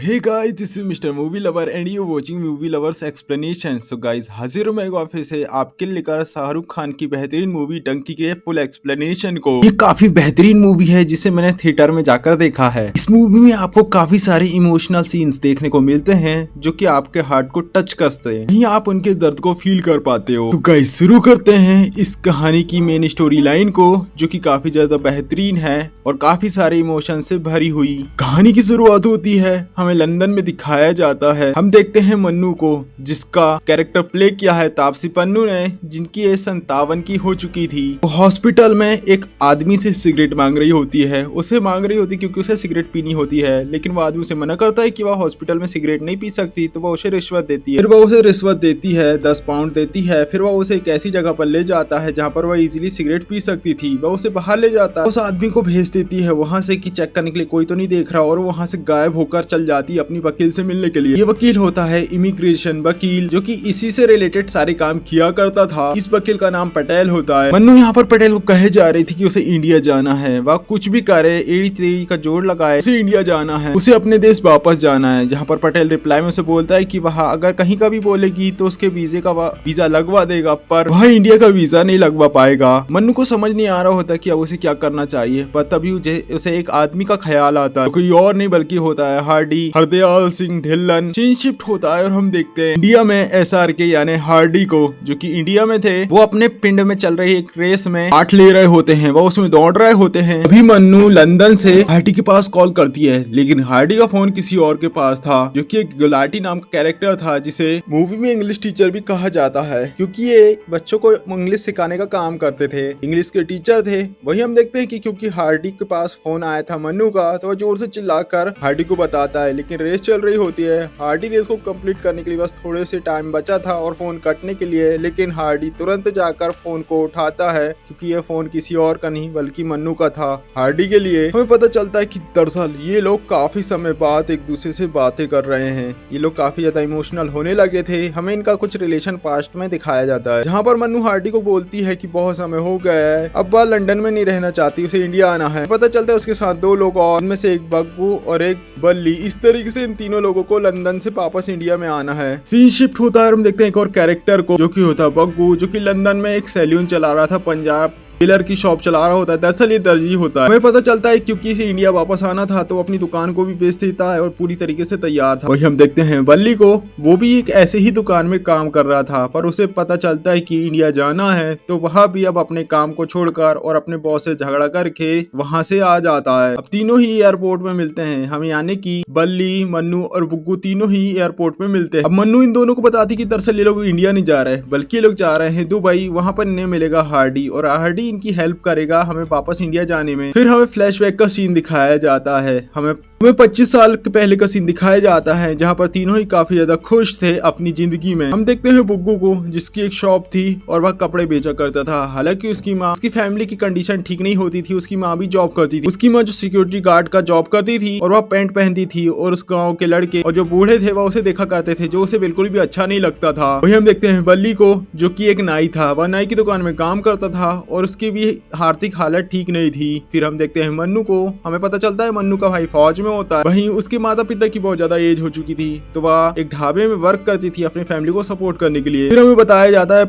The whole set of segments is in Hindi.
Hey guys, this is mister movie lover and you watching movie lovers explanation. So guys, हाजिर हूं मैं एक बार फिर से आपके लिए लेकर शाहरुख खान की बेहतरीन मूवी डंकी के फुल एक्सप्लेनेशन को। ये काफी बेहतरीन मूवी है जिसे मैंने थिएटर में जाकर देखा है। इस मूवी में आपको काफी सारे इमोशनल सीन्स देखने को मिलते हैं जो कि आपके हार्ट को टच करते हैं, वहीं आप उनके दर्द को फील कर पाते हो। तो गाइस, शुरू करते हैं इस कहानी की मेन स्टोरी लाइन को, जो कि काफी ज्यादा बेहतरीन है और काफी सारे इमोशन से भरी हुई। कहानी की शुरुआत होती है, हमें लंदन में दिखाया जाता है। हम देखते हैं मन्नू को, जिसका कैरेक्टर प्ले किया है तापसी पन्नू ने, जिनकी एज 57 की हो चुकी थी। वो हॉस्पिटल में एक आदमी से सिगरेट मांग रही होती है। उसे मांग रही होती क्योंकि उसे सिगरेट पीनी होती है, लेकिन वो आदमी उसे मना करता है कि वह हॉस्पिटल में सिगरेट नहीं पी सकती। तो वह उसे रिश्वत देती है। फिर वह उसे रिश्वत देती है, 10 पाउंड देती है। फिर वह उसे एक ऐसी जगह पर ले जाता है जहाँ पर वह इजीली सिगरेट पी सकती थी। वह उसे बाहर ले जाता है, उस आदमी को भेज देती है वहां से कि चेक करने के लिए कोई तो नहीं देख रहा, और वहां से गायब होकर चल जाती है अपनी वकील से मिलने के लिए। ये वकील होता है इमिग्रेशन वकील, जो कि इसी से रिलेटेड सारे काम किया करता था। इस वकील का नाम पटेल होता है। मन्नू यहाँ पर पटेल को कहे जा रही थी कि उसे इंडिया जाना है। वह कुछ भी करे, एड़ी तेड़ी का जोड़ लगाए, उसे इंडिया जाना है, उसे अपने देश वापस जाना है। जहाँ पर पटेल रिप्लाई में उसे बोलता है कि वह अगर कहीं का भी बोलेगी तो उसके वीजे का वीजा लगवा देगा, पर वह इंडिया का वीजा नहीं लगवा पाएगा। मन्नू को समझ नहीं आ रहा होता कि अब उसे क्या करना चाहिए, पर तभी उसे एक आदमी का ख्याल आता है, कोई और नहीं बल्कि होता है Hardy Hardayal Singh Dhillon. Scene shift होता है और हम देखते हैं इंडिया में SRK यानी हार्डी को, जो कि इंडिया में थे। वो अपने पिंड में चल रही एक रेस में पार्ट ले रहे होते हैं, वो उसमें दौड़ रहे होते हैं। अभी मन्नू लंदन से हार्डी के पास कॉल करती है, लेकिन हार्डी का फोन किसी और के पास था, जो कि एक गुलाटी नाम का कैरेक्टर था, जिसे मूवी में इंग्लिश टीचर भी कहा जाता है, क्योंकि ये बच्चों को इंग्लिश सिखाने का काम करते थे, इंग्लिश के टीचर थे। वही हम देखते हैं कि क्योंकि हार्डी के पास फोन आया था मन्नू का, तो वो जोर से चिल्लाकर हार्डी को बताता है। लेकिन रेस चल रही होती है, हार्डी रेस को कंप्लीट करने के लिए बस थोड़े से टाइम बचा था और फोन कटने के लिए, लेकिन हार्डी तुरंत जाकर फोन को उठाता है, क्योंकि ये फोन किसी और का नहीं बल्कि मन्नू का था। हार्डी के लिए हमें पता चलता है कि दरअसल ये लोग काफी समय बाद एक दूसरे से बातें कर रहे हैं। ये लोग काफी ज्यादा इमोशनल होने लगे थे। हमें इनका कुछ रिलेशन पास्ट में दिखाया जाता है, जहाँ पर मन्नू हार्डी को बोलती है कि बहुत समय हो गया है, अब वह लंदन में नहीं रहना चाहती, उसे इंडिया आना है। पता चलता है उसके साथ 2 लोग और, उनमें से एक बग्गू और एक बल्ली। इस तरीके से इन तीनों लोगों को लंदन से वापस इंडिया में आना है। सीन शिफ्ट होता है, हम देखते हैं एक और कैरेक्टर को, जो कि होता है बग्गू, जो कि लंदन में एक सैलून चला रहा था, पंजाब टेलर की शॉप चला रहा होता है। दरअसल ये दर्जी होता है। हमें पता चलता है क्योंकि इसे इंडिया वापस आना था, तो अपनी दुकान को भी बेच देता है और पूरी तरीके से तैयार था। वही हम देखते हैं बल्ली को, वो भी एक ऐसे ही दुकान में काम कर रहा था, पर उसे पता चलता है कि इंडिया जाना है, तो वह भी अब अपने काम को छोड़कर और अपने बॉस से झगड़ा करके वहां से आ जाता है। अब तीनों ही एयरपोर्ट में मिलते हैं हम, यानी कि बल्ली, मन्नू और बुग्गू तीनों ही एयरपोर्ट में मिलते हैं। अब मन्नू इन दोनों को बताती कि दरअसल ये लोग इंडिया नहीं जा रहे, बल्कि ये लोग जा रहे हैं दुबई। वहां पर इन्हें मिलेगा हार्डी, और हार्डी इनकी हेल्प करेगा हमें वापस इंडिया जाने में। फिर हमें फ्लैशबैक का सीन दिखाया जाता है। हमें 25 साल के पहले का सीन दिखाया जाता है, जहाँ पर तीनों ही काफी ज्यादा खुश थे अपनी जिंदगी में। हम देखते हैं बुग्गू को, जिसकी एक शॉप थी और वह कपड़े बेचा करता था। हालांकि उसकी माँ, उसकी फैमिली की कंडीशन ठीक नहीं होती थी। उसकी माँ भी जॉब करती थी। उसकी माँ जो सिक्योरिटी गार्ड का जॉब करती थी, और वह पैंट पहनती थी, और उस गाँव के लड़के और जो बूढ़े थे वह उसे देखा करते थे, जो उसे बिल्कुल भी अच्छा नहीं लगता था। वही हम देखते हैं बल्ली को, जो की एक नाई था। वह नाई की दुकान में काम करता था और उसकी भी आर्थिक हालत ठीक नहीं थी। फिर हम देखते हैं मन्नू को, हमें पता चलता है मन्नू का भाई फौज में होता है। वहीं उसके माता पिता की बहुत ज्यादा एज हो चुकी थी, तो वह एक ढाबे में वर्क करती थी अपनी फैमिली को सपोर्ट करने के लिए। फिर हमें बताया जाता है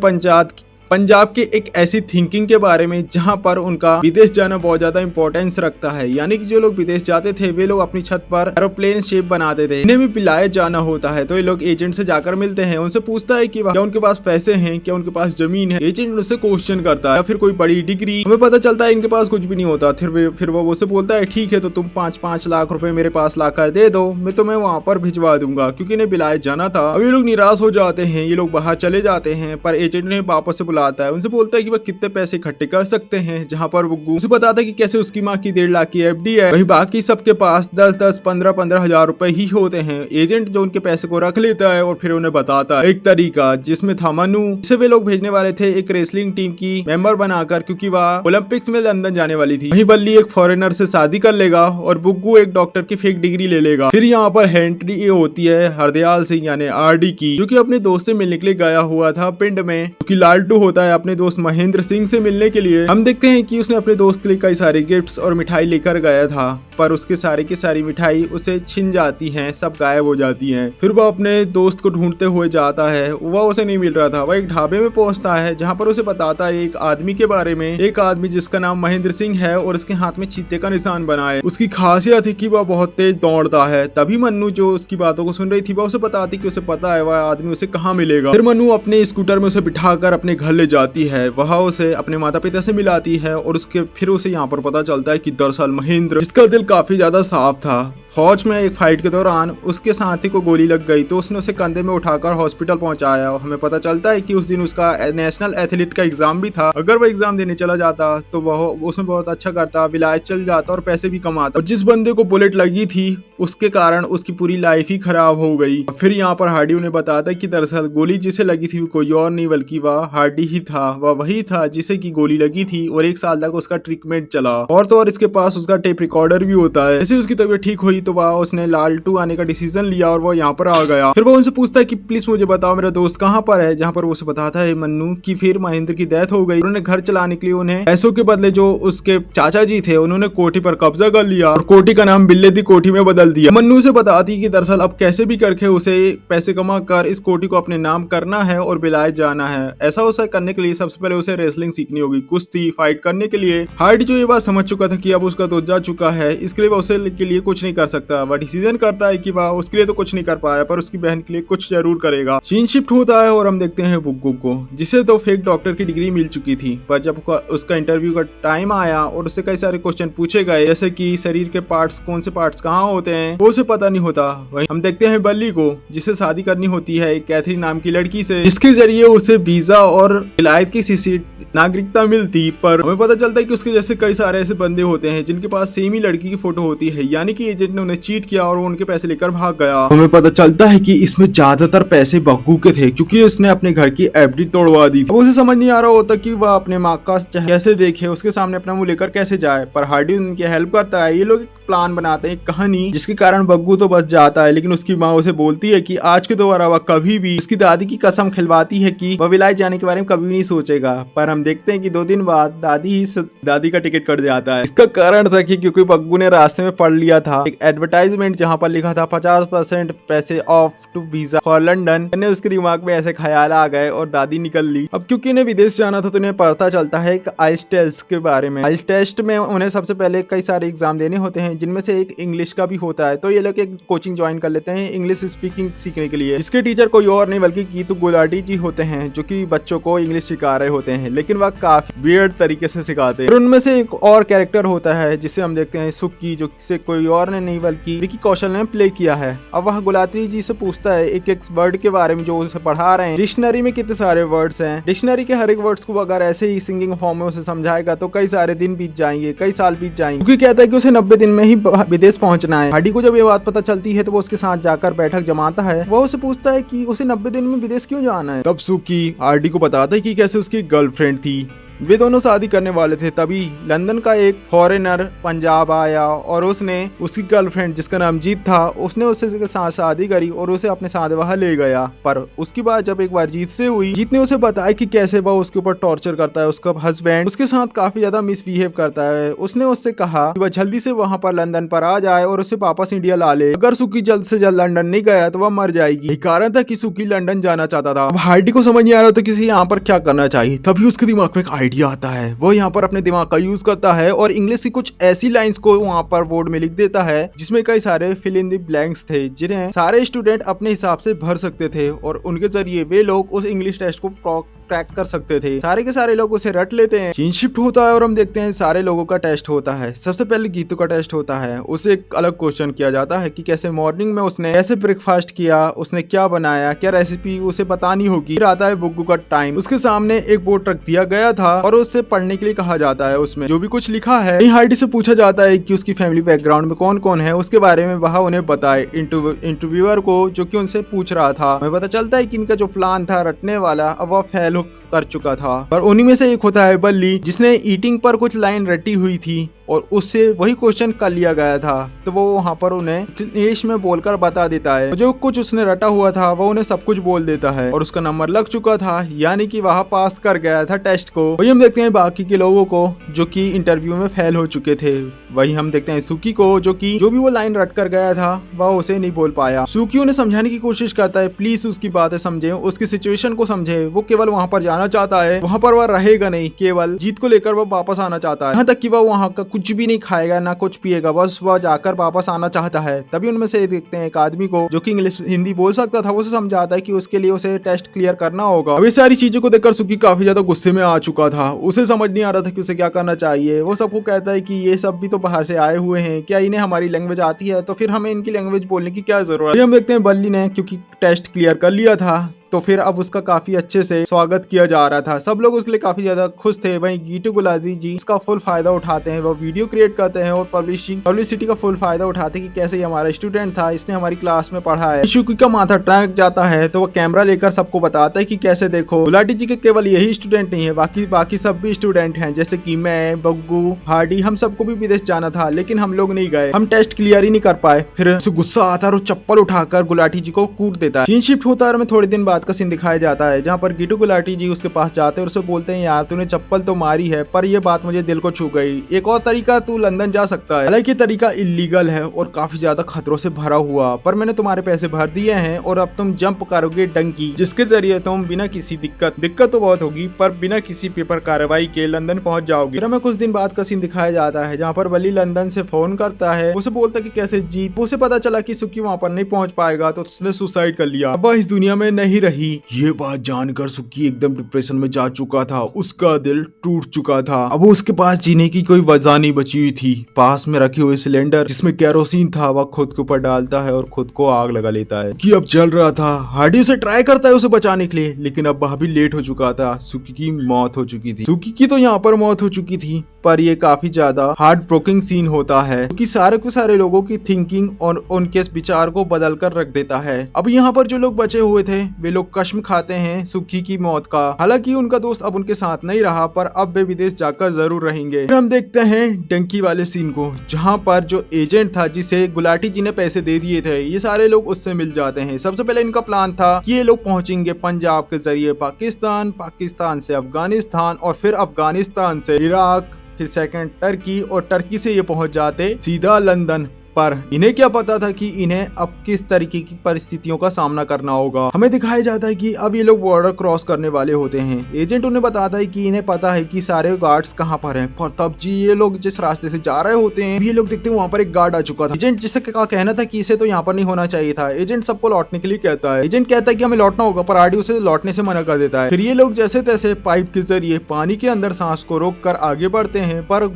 पंजाब के एक ऐसी थिंकिंग के बारे में, जहां पर उनका विदेश जाना बहुत ज्यादा इंपॉर्टेंस रखता है। यानी कि जो लोग विदेश जाते थे, वे लोग अपनी छत पर एरोप्लेन शेप बनाते थे। इन्हें भी विलायत जाना होता है, तो ये लोग एजेंट से जाकर मिलते हैं। उनसे पूछता है कि क्या उनके पास पैसे हैं, क्या उनके पास जमीन है। एजेंट उनसे क्वेश्चन करता है, या फिर कोई बड़ी डिग्री। हमें पता चलता है इनके पास कुछ भी नहीं होता। फिर वो उसे बोलता है, ठीक है, तो तुम 5-5 लाख रुपए मेरे पास लाकर दे दो, मैं तुम्हें वहां पर भिजवा दूंगा, क्योंकि इन्हें विलायत जाना था। अब ये लोग निराश हो जाते हैं, ये लोग बाहर चले जाते हैं, पर एजेंट ने वापस से बुलाता है। उनसे बोलता है कि वह कितने पैसे इकट्ठे कर सकते हैं, जहां पर वो उसे बताता है कि कैसे उसकी माँ की 1.5 लाख की FD है, वहीं बाकी सबके पास 10-10, 15-15 हजार रुपए ही होते हैं। एजेंट जो उनके पैसे को रख लेता है और फिर उन्हें बताता है एक तरीका, जिसमें था मनु, जिसे वे लोग भेजने वाले थे एक रेसलिंग टीम की मेंबर बनाकर, क्योंकि वह ओलंपिक्स में लंदन जाने वाली थी। वहीं बल्ली एक फॉरेनर से शादी कर लेगा और बुग्गू एक डॉक्टर की फेक डिग्री ले लेगा। फिर यहाँ पर एंट्री होती है हरदयाल सिंह यानी RD की, जो कि अपने दोस्त से मिलने के लिए गया हुआ था पिंड में, जो कि लालटू होता है अपने दोस्त महेंद्र सिंह से मिलने के लिए। हम देखते हैं कि उसने अपने दोस्त के लिए कई सारे गिफ्ट्स और मिठाई लेकर गया था, पर उसके सारी की सारी मिठाई उसे छिन जाती हैं, सब गायब हो जाती हैं। फिर वो अपने दोस्त को ढूंढते हुए जाता है, वह उसे नहीं मिल रहा था। वह एक ढाबे में पहुंचता है जहां पर उसे बताता है एक आदमी के बारे में, एक आदमी जिसका नाम महेंद्र सिंह है और उसके हाथ में चीते का निशान बना है। उसकी खासियत है कि वह बहुत तेज दौड़ता है। तभी मन्नू जो उसकी बातों को सुन रही थी वह उसे बताती कि उसे पता है वह आदमी उसे कहाँ मिलेगा। फिर मन्नू अपने स्कूटर में उसे बिठाकर अपने घर ले जाती है, वह उसे अपने माता पिता से मिलाती है और उसके फिर उसे यहाँ पर पता चलता है कि दरअसल महेंद्र, जिसका दिल काफी ज्यादा साफ था, फौज में एक फाइट के दौरान उसके साथी को गोली लग गई तो उसने उसे कंधे में उठाकर हॉस्पिटल पहुंचाया। हमें पता चलता है कि उस दिन उसका नेशनल एथलीट का एग्जाम भी था। अगर वह एग्जाम देने चला जाता तो वह उसमें बहुत अच्छा करता, विलायत चल जाता और पैसे भी कमाता। और जिस बंदे को बुलेट लगी थी उसके कारण उसकी पूरी लाइफ ही खराब हो गई। फिर यहाँ पर हार्डी उन्हें बताता है कि दरअसल गोली जिसे लगी थी वो कोई और नहीं बल्कि वह हार्डी ही था। वह वही था जिसे की गोली लगी थी और 1 साल तक उसका ट्रीटमेंट चला। और तो और इसके पास उसका टेप रिकॉर्डर भी होता है। जैसे उसकी तबीयत ठीक हुई तो वह उसने लालटू आने का डिसीजन लिया और वो यहाँ पर आ गया। फिर वो उनसे पूछता है कि प्लीज मुझे बताओ मेरा दोस्त कहाँ पर है, जहाँ पर वो उसे बताता है मन्नू की फिर महेंद्र की डेथ हो गई। उन्होंने घर चलाने के लिए उन्हें पैसों के बदले जो उसके चाचा जी थे उन्होंने कोठी पर कब्जा कर लिया और कोठी का नाम बिल्ले दी कोठी में बदल दिया। मन्नू से बताती कि दरअसल अब कैसे भी करके उसे पैसे कमा कर इस कोठी को अपने नाम करना है और विलायत जाना है। ऐसा उसे करने के लिए सबसे पहले उसे रेसलिंग सीखनी होगी, कुश्ती फाइट करने के लिए। हार्डी जो ये बात समझ चुका था कि अब उसका दोस्त जा चुका है, इसके लिए वह उसे के लिए कुछ नहीं कर सकता। वह डिसीजन करता है कि वह उसके लिए तो कुछ नहीं कर पाया पर उसकी बहन के लिए कुछ जरूर करेगा। सीन शिफ्ट होता है और हम देखते हैं बुग्गू को, जिसे तो फेक डॉक्टर की डिग्री मिल चुकी थी, पर जब उसका इंटरव्यू का टाइम आया और उससे कई सारे क्वेश्चन पूछे गए जैसे कि शरीर के पार्ट्स, कौन से पार्ट्स कहाँ होते हैं, वो उसे पता नहीं होता। वहीं हम देखते हैं बल्ली को, जिसे शादी करनी होती है एक कैथरीन नाम की लड़की से, जिसके जरिए उसे वीजा और विलायत की सीसी नागरिकता मिलती। पर हमें पता चलता है कि उसके जैसे कई सारे ऐसे बंदे होते हैं जिनके पास सेम ही लड़की की फोटो होती है, यानी कि एजेंट ने उन्हें चीट किया और वो उनके पैसे लेकर भाग गया। हमें पता चलता है कि इसमें ज्यादातर पैसे बग्गू के थे क्योंकि उसने अपने घर की एफडी तोड़वा दी थी। उसे समझ नहीं आ रहा होता कि वह अपने माँ का कैसे देखे, उसके सामने अपना मुंह लेकर कैसे जाए, पर हार्डी उनकी हेल्प करता है। ये लोग एक प्लान बनाते हैं, एक कहानी, जिसके कारण बग्गू तो बच जाता है। लेकिन उसकी माँ उसे बोलती है कि आज के दोबारा वह कभी भी, उसकी दादी की कसम खिलवाती है कि वह विलायत जाने के बारे में कभी नहीं सोचेगा। पर हम देखते हैं कि 2 दिन बाद दादी का टिकट कट जाता है। इसका कारण था कि क्योंकि बग्गू ने रास्ते में पढ़ लिया था एक एडवर्टाइजमेंट जहाँ पर लिखा था 50% पैसे off to visa for London. उसके दिमाग में ऐसे ख्याल आ गए और दादी निकल ली। अब क्योंकि इन्हें विदेश जाना था तो इन्हें पता चलता है एक आइल्स टेस्ट के बारे में। आइल्स टेस्ट में उन्हें सबसे पहले कई सारे एग्जाम देने होते हैं जिनमें से एक इंग्लिश का भी होता है। तो ये लोग एक कोचिंग ज्वाइन कर लेते हैं इंग्लिश स्पीकिंग सीखने के लिए, जिसके टीचर कोई और नहीं बल्कि गीतू गुलाटी जी होते हैं, जो कि बच्चों को इंग्लिश सिखा रहे होते हैं, लेकिन वह काफी वियर्ड तरीके से सिखाते हैं। और उनमें से एक और कैरेक्टर होता है जिसे हम देखते हैं सुक्की, जो से कोई और ने नहीं बल्कि विकी कौशल ने प्ले किया है। अब वह गुलाटी जी से पूछता है एक एक वर्ड के बारे में जो उसे पढ़ा रहे हैं। डिक्शनरी में कितने सारे वर्ड्स हैं, डिक्शनरी के हर एक वर्ड्स को अगर ऐसे ही सिंगिंग फॉर्म में उसे समझाएगा तो कई सारे दिन बीत जाएंगे, कई साल बीत जाएंगे, क्योंकि कहता है कि उसे 90 दिन में ही विदेश पहुंचना है। हार्डी को जब ये बात पता चलती है तो वो उसके साथ जाकर बैठक जमाता है। वो उसे पूछता है कि उसे 90 दिन में विदेश क्यों जाना है। तब सुकी हार्डी को बताता है कि कैसे उसकी गर्लफ्रेंड थी, वे दोनों शादी करने वाले थे। तभी लंदन का एक फॉरेनर पंजाब आया और उसने उसकी गर्लफ्रेंड जिसका नाम जीत था, उसने उससे साथ शादी करी और उसे अपने साथ वहां ले गया। पर उसकी बात जब एक बार जीत से हुई, जीत ने उसे बताया कि कैसे वह उसके ऊपर टॉर्चर करता है। उसका हस्बैंड उसके साथ काफी ज्यादा मिसबिहेव करता है। उसने उससे कहा कि वह जल्दी से वहां पर लंदन पर आ जाए और उसे वापस इंडिया ला ले। अगर सुकी जल्द से जल्द लंदन नहीं गया तो वह मर जाएगी। यही कारण था कि सुकी लंदन जाना चाहता था। अब हार्डी को समझ नहीं आ रहा था किसी यहाँ पर क्या करना चाहिए। तभी उसके दिमाग में एक आइडिया आता है। वो यहाँ पर अपने दिमाग का यूज करता है और इंग्लिश की कुछ ऐसी लाइंस को वहाँ पर बोर्ड में लिख देता है जिसमें कई सारे फिल इन द ब्लैंक्स थे, जिन्हें सारे स्टूडेंट अपने हिसाब से भर सकते थे और उनके जरिए वे लोग उस इंग्लिश टेस्ट को ट्रैक कर सकते थे। सारे के सारे लोग उसे रट लेते हैं। सीन शिफ्ट होता है और हम देखते हैं सारे लोगों का टेस्ट होता है। सबसे पहले गीतू का टेस्ट होता है। उसे एक अलग क्वेश्चन किया जाता है कि कैसे मॉर्निंग में उसने कैसे ब्रेकफास्ट किया, उसने क्या बनाया, क्या रेसिपी उसे बतानी होगी। फिर आता है बुग्गू का टाइम। उसके सामने एक बोर्ड रख दिया गया था और उससे पढ़ने के लिए कहा जाता है। उसमें जो भी कुछ लिखा है, हार्डी से पूछा जाता है कि उसकी फैमिली बैकग्राउंड में कौन कौन है, उसके बारे में वह उन्हें बताए इंटरव्यूअर को, जो कि उनसे पूछ रहा था। हमें पता चलता है कि इनका जो प्लान था रटने वाला अब वह फेल कर चुका था। पर उन्हीं में से एक होता है बल्ली, जिसने ईटिंग पर कुछ लाइन रटी हुई थी और उससे वही क्वेश्चन कर लिया गया था। तो वो वहाँ पर उन्हें इंग्लिश में बोलकर बता देता है, जो कुछ उसने रटा हुआ था वो उन्हें सब कुछ बोल देता है और उसका नंबर लग चुका था, यानी कि वह पास कर गया था टेस्ट को। वही हम देखते हैं बाकी के लोगों को जो कि इंटरव्यू में फेल हो चुके थे। वही हम देखते हैं सुकी को, जो कि जो भी वो लाइन रट कर गया था वह उसे नहीं बोल पाया। सुकी उन्हें समझाने की कोशिश करता है, प्लीज उसकी बातें समझे, उसकी सिचुएशन को समझे। वो केवल वहाँ पर जाना चाहता है, वहाँ पर वह रहेगा नहीं, केवल जीत को लेकर वह वापस आना चाहता है। यहाँ तक कि वह वहाँ का कुछ भी नहीं खाएगा ना कुछ पिएगा, बस वह जाकर वापस आना चाहता है। तभी उनमें से देखते हैं एक आदमी को जो कि इंग्लिश हिंदी बोल सकता था, वो उसे समझाता है कि उसके लिए उसे टेस्ट क्लियर करना होगा। अब ये सारी चीजों को देखकर सुकी काफी ज्यादा गुस्से में आ चुका था। उसे समझ नहीं आ रहा था कि उसे क्या करना चाहिए। वो सबको कहता है कि ये सब भी तो बाहर से आए हुए हैं, क्या इन्हें हमारी लैंग्वेज आती है, तो फिर हमें इनकी लैंग्वेज बोलने की क्या जरूरत है। हम देखते हैं बल्ली ने क्योंकि टेस्ट क्लियर कर लिया था तो फिर अब उसका काफी अच्छे से स्वागत किया जा रहा था। सब लोग उसके लिए काफी ज्यादा खुश थे। वहीं गीटू गुलाटी जी इसका फुल फायदा उठाते हैं, वो वीडियो क्रिएट करते हैं और पब्लिसिटी का फुल फायदा उठाते हैं कि कैसे ये हमारा स्टूडेंट था, इसने हमारी क्लास में पढ़ा है। शुकी का माथा टक जाता है तो वो कैमरा लेकर सबको बताता है कि कैसे देखो, गुलाटी जी के केवल यही स्टूडेंट नहीं है, बाकी सब भी स्टूडेंट हैं, जैसे कि मैं, बग्गू, हार्डी, हम सबको भी विदेश जाना था लेकिन हम लोग नहीं गए, हम टेस्ट क्लियर ही नहीं कर पाए। फिर उसे गुस्सा आता है और चप्पल उठाकर गुलाटी जी को कूट देता है। सीन शिफ्ट होता है और हमें थोड़े दिन बाद का सीन दिखाया जाता है जहाँ पर गीटू गुलाटी जी उसके पास जाते हैं और उसे बोलते हैं, यार तूने चप्पल तो मारी है पर यह बात मुझे दिल को छू गई, एक और तरीका तू लंदन जा सकता है। हालांकि तरीका इलीगल है और काफी ज्यादा खतरों से भरा हुआ, पर मैंने तुम्हारे पैसे भर दिए हैं और अब तुम जंप करोगे डंकी, जिसके जरिए तुम बिना किसी दिक्कत तो बहुत होगी पर बिना किसी पेपर कार्रवाई के लंदन पहुंच जाओगे। फिर हमें कुछ दिन बाद का सीन दिखाया जाता है जहाँ पर बल्ली लंदन से फोन करता है, उसे बोलता है कि कैसे जीत, उसे पता चला कि सुकी वहाँ पर नहीं पहुंच पाएगा तो उसने सुसाइड कर लिया, अब इस दुनिया में नहीं रही। ये बात जानकर सुकी एकदम डिप्रेशन में जा चुका था, उसका दिल टूट चुका था। अब उसके पास जीने की कोई वजह नहीं बची हुई थी। पास में रखे हुए सिलेंडर जिसमें केरोसिन था वह खुद के ऊपर डालता है और खुद को आग लगा लेता है कि अब जल रहा था। हार्डी उसे ट्राई करता है उसे बचाने के लिए, लेकिन अब वह भी लेट हो चुका था, सुकी की मौत हो चुकी थी। सुकी की तो यहाँ पर मौत हो चुकी थी, पर ये काफी ज्यादा हार्ट ब्रोकिंग सीन होता है क्योंकि सारे के सारे लोगों की थिंकिंग और उनके विचार को बदल कर रख देता है। अब यहाँ पर जो लोग बचे हुए थे वे लोग कश्म खाते हैं सुकी की मौत का। हालांकि उनका दोस्त अब उनके साथ नहीं रहा पर अब वे विदेश जाकर जरूर रहेंगे। फिर हम देखते हैं डंकी वाले सीन को जहाँ पर जो एजेंट था जिसे गुलाटी जी ने पैसे दे दिए थे, ये सारे लोग उससे मिल जाते हैं। सबसे पहले इनका प्लान था कि ये लोग पहुंचेंगे पंजाब के जरिए पाकिस्तान, पाकिस्तान से अफगानिस्तान और फिर अफगानिस्तान से इराक, फिर सेकंड टर्की और टर्की से ये पहुंच जाते सीधा लंदन। पर इन्हें क्या पता था कि इन्हें अब किस तरीके की परिस्थितियों का सामना करना होगा। हमें दिखाया जाता है कि अब ये लोग बॉर्डर क्रॉस करने वाले होते हैं। एजेंट उन्हें बताता है कि इन्हें पता है कि सारे गार्ड्स कहाँ पर हैं, पर तब जी ये लोग जिस रास्ते से जा रहे होते हैं ये लोग देखते हैं वहाँ पर एक गार्ड आ चुका था। एजेंट जिसे का कहना था कि इसे तो यहाँ पर नहीं होना चाहिए था। एजेंट सबको लौटने के लिए कहता है। एजेंट कहता है कि हमें लौटना होगा पर आरडी उसे लौटने से मना कर देता है। फिर ये लोग जैसे तैसे पाइप के जरिए पानी के अंदर सांस को रोक कर आगे बढ़ते हैं, पर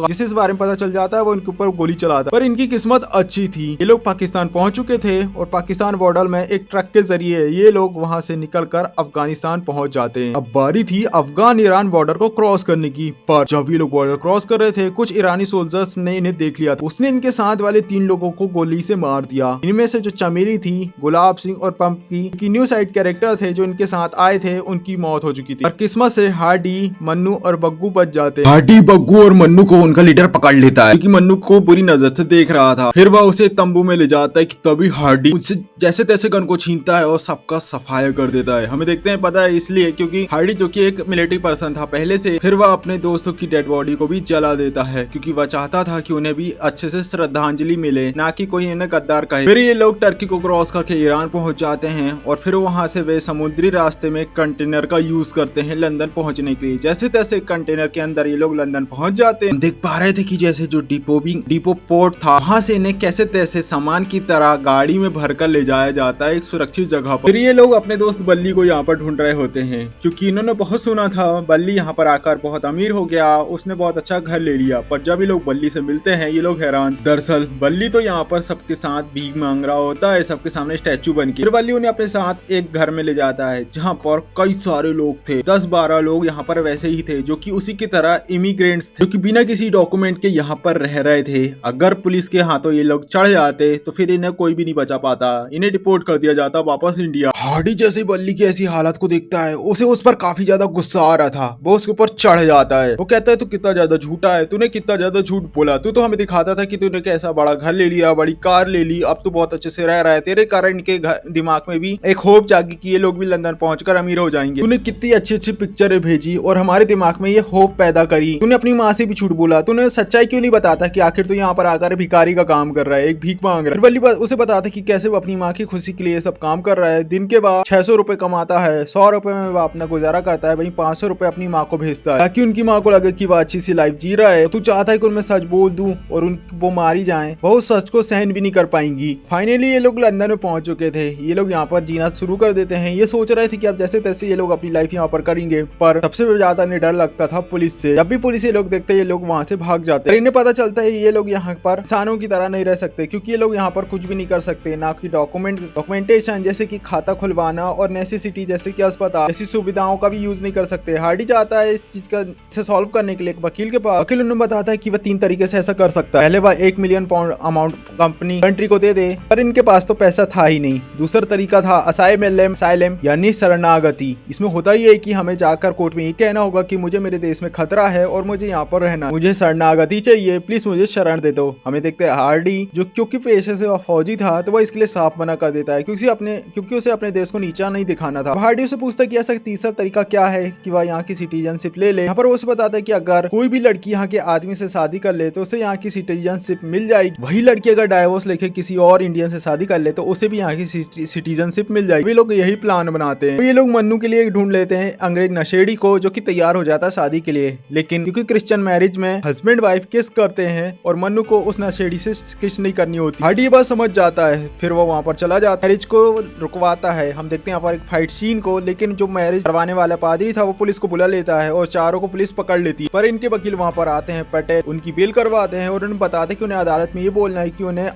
जिसे इस बारे में पता चल जाता है वो इनके ऊपर गोली चलाता है। पर इनकी किस्मत अच्छी थी, ये लोग पाकिस्तान पहुंच चुके थे और पाकिस्तान बॉर्डर में एक ट्रक के जरिए ये लोग वहां से निकलकर अफगानिस्तान पहुंच जाते हैं। अब बारी थी अफगान ईरान बॉर्डर को क्रॉस करने की, पर जब ये लोग बॉर्डर क्रॉस कर रहे थे कुछ ईरानी सोल्जर्स ने इन्हें देख लिया, उसने इनके साथ वाले 3 लोगों को गोली से मार दिया। इनमें से जो चमेली थी, गुलाब सिंह और पंपकी की न्यू साइड कैरेक्टर थे जो इनके साथ आए थे, उनकी मौत हो चुकी थी। और किस्मत से हार्डी, मन्नू और बग्गू बच जाते। हार्डी, बग्गू और मन्नू को उनका लीडर पकड़ लेता है क्योंकि मन्नू को बुरी नजर से देख रहा था। फिर वह उसे तंबू में ले जाता है कि तभी हार्डी उससे जैसे तैसे गन को छीनता है और सबका सफाया कर देता है। हमें देखते हैं पता है इसलिए क्योंकि हार्डी जो कि एक मिलिट्री पर्सन था पहले से, फिर वह अपने दोस्तों की डेड बॉडी को भी जला देता है क्योंकि वह चाहता था कि उन्हें भी अच्छे से श्रद्धांजलि मिले, ना कि कोई इन्हें गद्दार कहे। फिर ये लोग टर्की को क्रॉस करके ईरान पहुंच जाते हैं और फिर वहां से वे समुद्री रास्ते में कंटेनर का यूज करते हैं लंदन पहुंचने के लिए। जैसे तैसे कंटेनर के अंदर ये लोग लंदन पहुंच जाते हैं। देख पा रहे थे कि जैसे जो डिपो पोर्ट था वहां से इन्हें कैसे तैसे सामान की तरह गाड़ी में भरकर ले जाया जाता है एक सुरक्षित जगह पर। फिर ये लोग अपने दोस्त बल्ली को यहाँ पर ढूंढ रहे होते हैं क्योंकि इन्होंने बहुत सुना था बल्ली यहाँ पर आकर बहुत अमीर हो गया, उसने बहुत अच्छा घर ले लिया। पर जब ये लोग बल्ली से मिलते हैं ये लोग हैरान। दरअसल बल्ली तो यहाँ पर सबके साथ भीख मांग रहा होता है, सबके सामने स्टैचू बन के। फिर बल्ली उन्हें अपने साथ एक घर में ले जाता है जहाँ पर कई सारे लोग थे, 10-12 लोग यहाँ पर वैसे ही थे जो कि उसी की तरह इमिग्रेंट्स थे जो कि बिना किसी डॉक्यूमेंट के यहाँ पर रह रहे थे। अगर पुलिस के हाथों तो ये लोग चढ़ जाते तो फिर इन्हें कोई भी नहीं बचा पाता, इन्हें डिपोर्ट कर दिया जाता वापस इंडिया। हार्डी जैसे बल्ली की ऐसी हालत को देखता है, उसे उस पर काफी ज्यादा गुस्सा आ रहा था, वो उसके ऊपर चढ़ जाता है। वो कहता है तू कितना ज्यादा झूठा है, तूने कितना ज्यादा झूठ बोला, तू तो हमें दिखाता था कि तूने कैसा बड़ा घर ले लिया, बड़ी कार ले ली, अब तू बहुत अच्छे से रह रहा है, तेरे कारण इनके दिमाग में भी एक होप जागी कि ये लोग भी लंदन पहुंचकर अमीर हो जाएंगे। तूने कितनी अच्छी अच्छी पिक्चरें भेजी और हमारे दिमाग में ये होप पैदा करी। तूने अपनी माँ से भी झूठ बोला, तूने सच्चाई क्यों नहीं बताता कि आखिर तू यहाँ पर आकर भिखारी का काम कर रहा है, एक भीख मांग रहा है। वल्ली उसे बताता कि कैसे वो अपनी माँ की खुशी के लिए सब काम कर रहा है। दिन के बाद 600 रुपए कमाता है, 100 रुपए में वो अपना गुजारा करता है, वहीं 500 रुपए अपनी माँ को भेजता है ताकि उनकी माँ को लगे कि वो अच्छी सी लाइफ जी रहा है। तू चाहता है कि उनमें सच बोल दूं और वो मारी जाए, वो उस सच को सहन भी नहीं कर पाएंगी। फाइनली ये लोग लंदन में पहुंच चुके थे, ये लोग यहाँ पर जीना शुरू कर देते हैं। ये सोच रहे थे कि अब जैसे तैसे ये लोग अपनी लाइफ यहाँ पर करेंगे, पर सबसे ज्यादा इन्हें डर लगता था पुलिस से। जब भी पुलिस ये लोग देखते ये लोग वहाँ से भाग जाते हैं। इन्हें पता चलता है ये लोग यहाँ पर इंसानों की तरह नहीं रह सकते, क्योंकि ये लोग यहाँ पर कुछ भी नहीं कर सकते, ना कि डॉक्यूमेंटेशन जैसे कि खाता खुलवाना और नेसेसिटी जैसे कि अस्पताल जैसी सुविधाओं का भी यूज नहीं कर सकते। हार्डी चाहता है इस चीज का से सॉल्व करने के लिए एक वकील के पास। वकील उन्हें बताता है कि वह 3 तरीके से ऐसा कर सकता है। पहले वह 1 मिलियन पाउंड अमाउंट कंट्री को दे दे, पर इनके पास तो पैसा था ही नहीं। दूसरा तरीका था असाइलम यानी शरणागति। इसमें होता ही है कि हमें जाकर कोर्ट में ये कहना होगा कि मुझे मेरे देश में खतरा है और मुझे यहाँ पर रहना, मुझे शरणागति चाहिए, प्लीज मुझे शरण दे दो। हमें देखते हैं हार्डी जो क्योंकि पेशे से फौजी था तो वह इसके लिए साफ मना कर देता है, क्योंकि उसे अपने देश को नीचा नहीं दिखाना था। हार्डी से पूछता है कि ऐसा तीसरा तरीका क्या है कि वह यहाँ की सिटीजनशिप ले ले। यहाँ पर वो उसे बताता है कि अगर कोई भी लड़की यहाँ के आदमी से शादी कर ले तो उसे यहाँ की सिटीजनशिप मिल जाएगी। वही लड़की अगर डाइवोर्स लेके किसी और इंडियन से शादी कर ले तो उसे भी यहाँ की सिटीजनशिप मिल जाएगी। वे लोग यही प्लान बनाते हैं। तो ये लोग मन्नू के लिए ढूंढ लेते हैं अंग्रेज नशेड़ी को, जो कि तैयार हो जाता है शादी के लिए, लेकिन क्योंकि क्रिश्चियन मैरिज में हस्बैंड वाइफ किस करते हैं और मन्नू को उस नशेड़ी से किस नहीं करनी होती। हार्डी ये बात समझ जाता है, फिर वो वहाँ पर चला जाता है, मैरिज को रुकवाता है। हम देखते हैं यहाँ पर एक फाइट सीन को, लेकिन जो मैरिज करवाने वाला पादरी था वो पुलिस को बुला लेता है और चारों को पुलिस पकड़ लेती है। पर इनके वकील वहाँ पर आते हैं, पटेल उनकी बेल करवाते हैं और उन्हें बताते हैं कि उन्हें अदालत में ये बोलना है कि उन्हें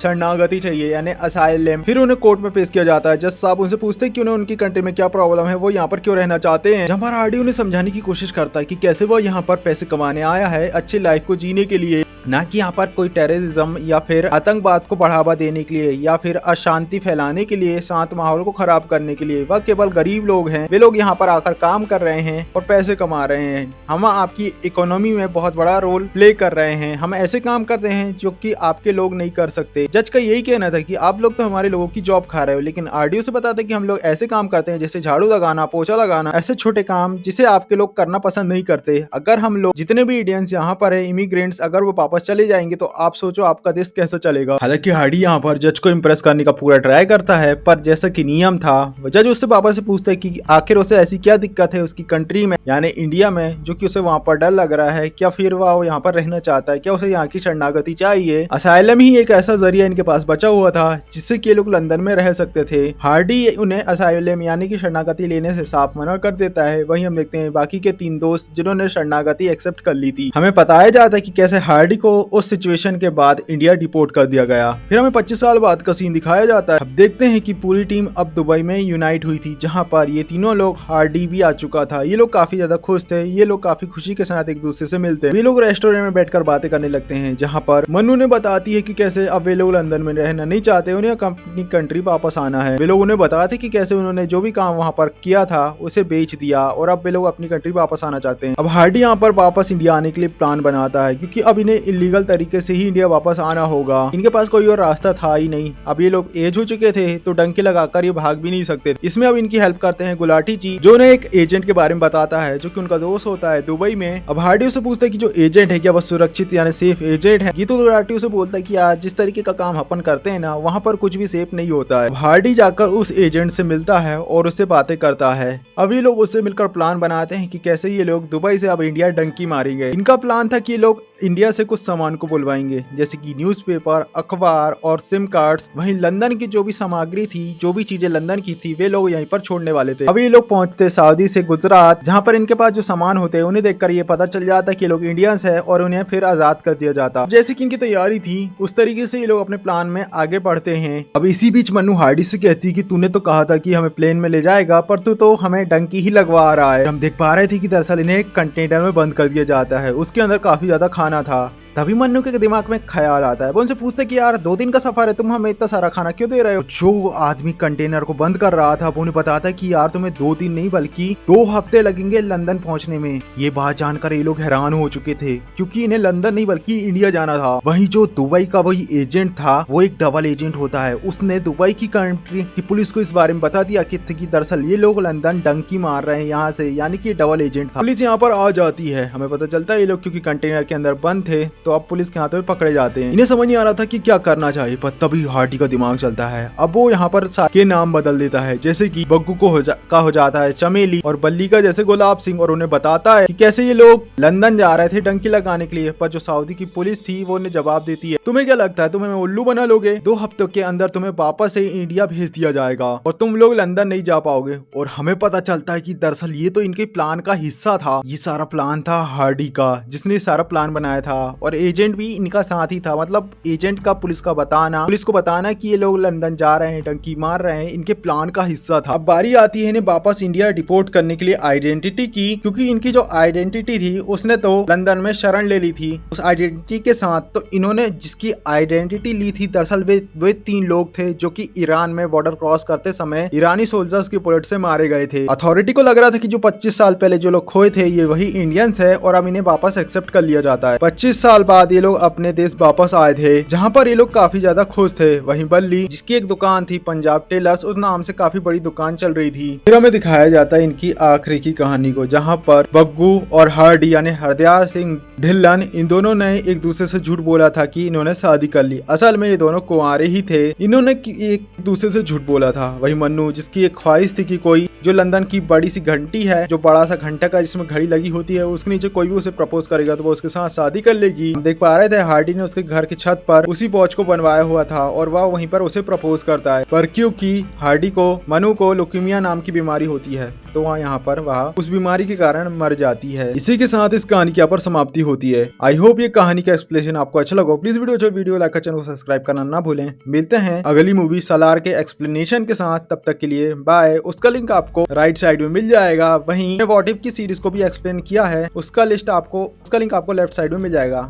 शरणागति चाहिए यानी असाइलम। फिर उन्हें कोर्ट में पेश किया जाता है। जज साहब उनसे पूछते हैं कि उन्हें उनकी कंट्री में क्या प्रॉब्लम है, वो यहाँ पर क्यों रहना चाहते हैं। हमारा हार्डी उन्हें समझाने की कोशिश करता है कि कैसे वो यहाँ पर पैसे कमाने आया है अच्छी लाइफ को जीने के लिए, ना कि यहाँ पर कोई टेररिज्म या फिर आतंकवाद को बढ़ावा देने के लिए या फिर अशांति फैलाने के लिए, शांत माहौल को खराब करने के लिए। वह केवल गरीब लोग हैं, वे लोग यहाँ पर आकर काम कर रहे हैं और पैसे कमा रहे हैं। हम आपकी इकोनॉमी में बहुत बड़ा रोल प्ले कर रहे हैं, हम ऐसे काम करते हैं जो कि आपके लोग नहीं कर सकते। जज का यही कहना था कि आप लोग तो हमारे लोगों की जॉब खा रहे हो, लेकिन आरडीओ से बताते कि हम लोग ऐसे काम करते हैं जैसे झाड़ू लगाना, पोछा लगाना, ऐसे छोटे काम जिसे आपके लोग करना पसंद नहीं करते। अगर हम लोग जितने भी इंडियंस यहाँ पर है, इमिग्रेंट्स, अगर वो वापस चले जाएंगे तो आप सोचो आपका देश कैसे चलेगा। हालांकि हार्डी यहाँ पर जज को इम्प्रेस करने का पूरा ट्राई करता है, पर जैसा कि नियम था जज उससे वापस से पूछता है कि आखिर उसे ऐसी क्या दिक्कत है उसकी कंट्री में यानी इंडिया में, जो कि उसे वहाँ पर डर लग रहा है, क्या फिर वह यहाँ पर रहना चाहता है, क्या उसे यहाँ की शरणागति चाहिए। असाइलम ही एक ऐसा जरिया इनके पास बचा हुआ था जिससे कि लोग लंदन में रह सकते थे। हार्डी उन्हें असाइलम यानी कि शरणागति लेने से साफ मना कर देता है। वहीं हम देखते हैं बाकी के 3 दोस्त जिन्होंने शरणागति एक्सेप्ट कर ली थी। हमें बताया जाता है कि कैसे हार्डी को उस सिचुएशन के बाद इंडिया डिपोर्ट कर दिया गया। फिर हमें 25 साल बाद का सीन दिखाया जाता है। अब देखते हैं कि पूरी टीम अब दुबई में यूनाइट हुई थी, जहां पर ये तीनों लोग, हार्डी भी आ चुका था। ये लोग काफी ज्यादा खुश थे, ये लोग काफी खुशी के साथ एक दूसरे से मिलते हैं। ये लोग रेस्टोरेंट में बैठकर बातें करने लगते हैं, जहां पर मन्नू ने बताती है कि कैसे अब वे लोग लंदन में रहना नहीं चाहते, उन्हें अपनी कंट्री वापस आना है। वे लोग उन्हें बताते कि कैसे उन्होंने जो भी काम वहाँ पर किया था उसे बेच दिया और अब वे लोग अपनी कंट्री वापस आना चाहते हैं। अब हार्डी यहाँ पर वापस इंडिया आने के लिए प्लान बनाता है, क्योंकि अब इन्हें इलीगल तरीके से ही इंडिया वापस आना होगा। इनके पास कोई और रास्ता था ही नहीं। अब ये लोग एज हो चुके थे तो डंके लगाकर ये भाग भी नहीं सकते। इसमें अब इनकी हेल्प करते हैं गुलाटी जी, जो उन्हें एक एजेंट के बारे में बताता है जो कि उनका दोस्त होता है दुबई में। अब हार्डी से पूछता है कि जो एजेंट है क्या वह सुरक्षित यानी सेफ एजेंट है। ये तो गुलाटी से बोलता है कि यार जिस तरीके का काम अपन करते हैं ना, वहाँ पर कुछ भी सेफ नहीं होता है। हार्डी जाकर उस एजेंट से मिलता है और उससे बातें करता है। अब ये लोग उससे मिलकर प्लान बनाते हैं कि कैसे ये लोग दुबई से अब इंडिया डंकी मारेंगे। इनका प्लान था कि ये लोग इंडिया से कुछ सामान को बुलवाएंगे, जैसे कि न्यूज़पेपर, अखबार और सिम कार्ड्स। वहीं लंदन की जो भी सामग्री थी, जो भी चीजें लंदन की थी, वे लोग यहीं पर छोड़ने वाले थे। अब ये लोग पहुंचते सऊदी से गुजरात, जहां पर इनके पास जो सामान होते हैं उन्हें देखकर ये पता चल जाता कि ये लोग इंडियंस है और उन्हें फिर आजाद कर दिया जाता। जैसे कि इनकी तैयारी थी उस तरीके से ये लोग अपने प्लान में आगे बढ़ते हैं। अब इसी बीच मन्नू हार्डी से कहती है कि तूने तो कहा था कि हमें प्लेन में ले जाएगा, पर तू तो हमें डंकी ही लगवा रहा है। हम देख पा रहे थे कि दरअसल इन्हें एक कंटेनर में बंद कर दिया जाता है, उसके अंदर काफी ज्यादा खाना था। तभी मन्नू के दिमाग में ख्याल आता है। वो उनसे पूछते कि यार 2 दिन का सफर है, तुम हमें इतना सारा खाना क्यों दे रहे हो। जो आदमी कंटेनर को बंद कर रहा था वो उन्हें बताता है कि यार तुम्हें 2 दिन नहीं बल्कि 2 हफ्ते लगेंगे लंदन पहुंचने में। ये बात जानकर ये लोग हैरान हो चुके थे क्योंकि इन्हें लंदन नहीं बल्कि इंडिया जाना था। वहीं जो दुबई का वही एजेंट था वो एक डबल एजेंट होता है। उसने दुबई की कंट्री की पुलिस को इस बारे में बता दिया कि दरअसल ये लोग लंदन डंकी मार रहे हैं यहाँ से, यानी कि डबल एजेंट था। पुलिस यहाँ पर आ जाती है, हमें पता चलता है ये लोग क्योंकि कंटेनर के अंदर बंद थे तो अब पुलिस के हाथों में पकड़े जाते हैं। इन्हें समझ नहीं आ रहा था कि क्या करना चाहिए, पर तभी हार्डी का दिमाग चलता है। अब वो यहाँ पर के नाम बदल देता है, जैसे कि बग्गू को हो जाता है चमेली और बल्ली का जैसे गुलाब सिंह, और उन्हें बताता है कि कैसे ये लोग लंदन जा रहे थे डंकी लगाने के लिए। पर जो सऊदी की पुलिस थी वो उन्हें जवाब देती है, तुम्हें क्या लगता है तुम्हें उल्लू बना लोगे? 2 हफ्तों के अंदर तुम्हें वापस से इंडिया भेज दिया जाएगा और तुम लोग लंदन नहीं जा पाओगे। और हमें पता चलता है कि दरअसल ये तो इनके प्लान का हिस्सा था। ये सारा प्लान था हार्डी का, जिसने सारा प्लान बनाया था, और एजेंट भी इनका साथ ही था। मतलब एजेंट का पुलिस को बताना कि ये लोग लंदन जा रहे हैं, डंकी मार रहे हैं, इनके प्लान का हिस्सा था। अब बारी आती है इन्हें वापस इंडिया डिपोर्ट करने के लिए आइडेंटिटी की, क्योंकि इनकी जो आइडेंटिटी थी उसने तो लंदन में शरण ले ली थी उस आइडेंटिटी के साथ। तो इन्होंने जिसकी आइडेंटिटी ली थी दरअसल वे 3 लोग थे जो कि ईरान में बॉर्डर क्रॉस करते समय ईरानी सोल्जर्स की बुलेट से मारे गए थे। अथॉरिटी को लग रहा था कि जो 25 साल पहले जो लोग खोए थे ये वही इंडियंस है और अब इन्हें वापस एक्सेप्ट कर लिया जाता है। 25 साल बाद ये लोग अपने देश वापस आए थे, जहाँ पर ये लोग काफी ज्यादा खुश थे। वहीं बल्ली, जिसकी एक दुकान थी पंजाब टेलर्स, उस नाम से काफी बड़ी दुकान चल रही थी। फिर हमें दिखाया जाता है इनकी आखिरी की कहानी को, जहाँ पर बग्गू और हार्डी यानी हरदयाल सिंह ढिल्लन, इन दोनों ने एक दूसरे से झूठ बोला था कि इन्होंने शादी कर ली। असल में ये दोनों कुंवारे ही थे, इन्होंने एक दूसरे से झूठ बोला था। वही मन्नू, जिसकी एक ख्वाहिश थी कि कोई जो लंदन की बड़ी सी घंटी है, जो बड़ा सा घंटा का जिसमें घड़ी लगी होती है, उसके नीचे कोई भी उसे प्रपोज करेगा तो वो उसके साथ शादी कर लेगी। हम देख पा रहे थे हार्डी ने उसके घर की छत पर उसी वॉच को बनवाया हुआ था और वह वहीं पर उसे प्रपोज करता है। पर क्योंकि हार्डी को, मनु को लुकीमिया नाम की बीमारी होती है तो वह यहाँ पर वह उस बीमारी के कारण मर जाती है। इसी के साथ इस कहानी की यहाँ पर समाप्ति होती है। आई होप ये कहानी का एक्सप्लेनेशन आपको अच्छा लगा। प्लीज वीडियो लाइक, चैनल को सब्सक्राइब करना ना भूलें। मिलते हैं अगली मूवी सलार के एक्सप्लेनेशन के साथ, तब तक के लिए बाय। उसका लिंक आपको राइट साइड में मिल जाएगा। वहीं व्हाट इफ की सीरीज को भी एक्सप्लेन किया है, उसका लिंक आपको लेफ्ट साइड में मिल जाएगा।